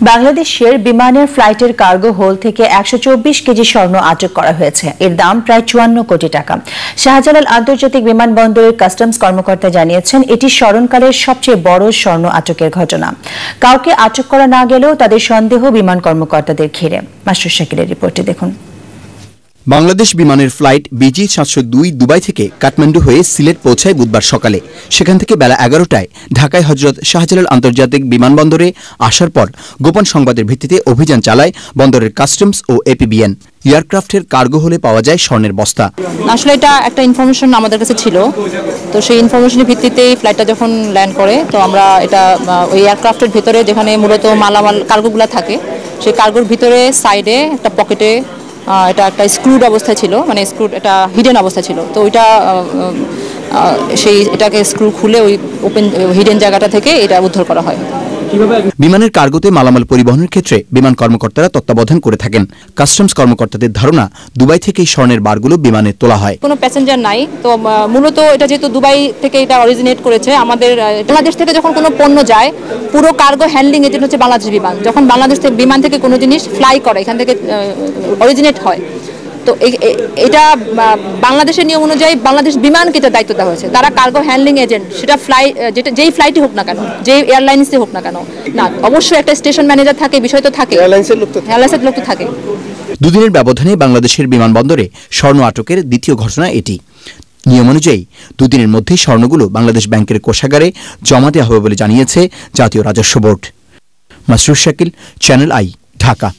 বাংলাদেশের বিমানের ফ্লাইটের কার্গো হোল থেকে ১২৪ কেজি স্বর্ণ আটক করা হয়েছে। এর দাম প্রায় ৫৪ কোটি টাকা। শাহজালাল আন্তর্জাতিক বিমানবন্দরের কাস্টমস কর্মকর্তা জানিয়েছেন, এটি স্মরণকালের সবচেয়ে বড় স্বর্ণ আটকের ঘটনা। কাউকে আটক করা না গেলেও তাদের সন্দেহ বিমান কর্মকর্তাদের ঘিরে। মাসরুর শাকিলের রিপোর্টে দেখুন। বাংলাদেশ বিমানের ফ্লাইট BG ৭০২ দুবাই থেকে কাঠমান্ডু হয়ে সিলেট পৌঁছায় বুধবার সকালে। সেখান থেকে বেলা ১১টায় ঢাকায় হজরত শাহজালাল আন্তর্জাতিক বিমানবন্দরে আসার পর গোপন সংবাদের ভিত্তিতে অভিযান চালায় বন্দরের কাস্টমস ও APBN। এয়ারক্রাফটের কার্গো হলে পাওয়া যায় স্বর্ণের বস্তা। আসলে এটা একটা ইনফরমেশন আমাদের কাছে ছিল, তো সেই ইনফরমেশনের ভিত্তিতেই ফ্লাইটটা যখন ল্যান্ড করে, তো আমরা এটা ওই এয়ারক্রাফটের ভিতরে যেখানে মূলত মালামাল কার্গোগুলো থাকে, সেই কার্গোর ভিতরে সাইডে একটা পকেটে এটা একটা স্ক্রুড অবস্থায় ছিল, মানে স্ক্রুড এটা হিডেন অবস্থায় ছিল। তো ওইটা এটাকে স্ক্রু খুলে ওই ওপেন হিডেন জায়গাটা থেকে এটা উদ্ধার করা হয়। বিমানের কার্গোতে মালামাল পরিবহনের ক্ষেত্রে বিমান কর্মকর্তারা তত্ত্বাবধান করে থাকেন। কাস্টমস কর্মকর্তাদের ধারণা, দুবাই থেকে এই স্বর্ণের বারগুলো বিমানে তোলা হয়। কোনো প্যাসেঞ্জার নাই, তো মূলত এটা যেহেতু দুবাই থেকে এটা অরিজিনেট করেছে, আমাদের বাংলাদেশ থেকে যখন কোনো পণ্য যায়, পুরো কার্গো হ্যান্ডলিং এজেন্ট হচ্ছে বাংলাদেশ বিমান। যখন বাংলাদেশ থেকে বিমান থেকে কোনো জিনিস ফ্লাই করে, এখান থেকে অরিজিনেট হয়, তো এটা বাংলাদেশের নিয়ম অনুযায়ী বাংলাদেশ বিমানকে এটা দায়িত্ব দেওয়া হয়েছে। তারা কার্গো হ্যান্ডলিং এজেন্ট, সেটা যেই ফ্লাইটই হোক না কেন, যেই এয়ারলাইন্সই হোক না কেন, না অবশ্যই একটা স্টেশন ম্যানেজার থাকে, বিষয় তো থাকে, এয়ারলাইন্সের লোক তো থাকে। দুদিনের ব্যবধানে বাংলাদেশের বিমানবন্দরে স্বর্ণ আটকের দ্বিতীয় ঘটনা এটি। নিয়ম অনুযায়ী দুদিনের মধ্যেই স্বর্ণগুলো বাংলাদেশ ব্যাংকের কোষাগারে জমা দেওয়া হবে বলে জানিয়েছে জাতীয় রাজস্ব board. Masrur Shakil, channel I, Dhaka.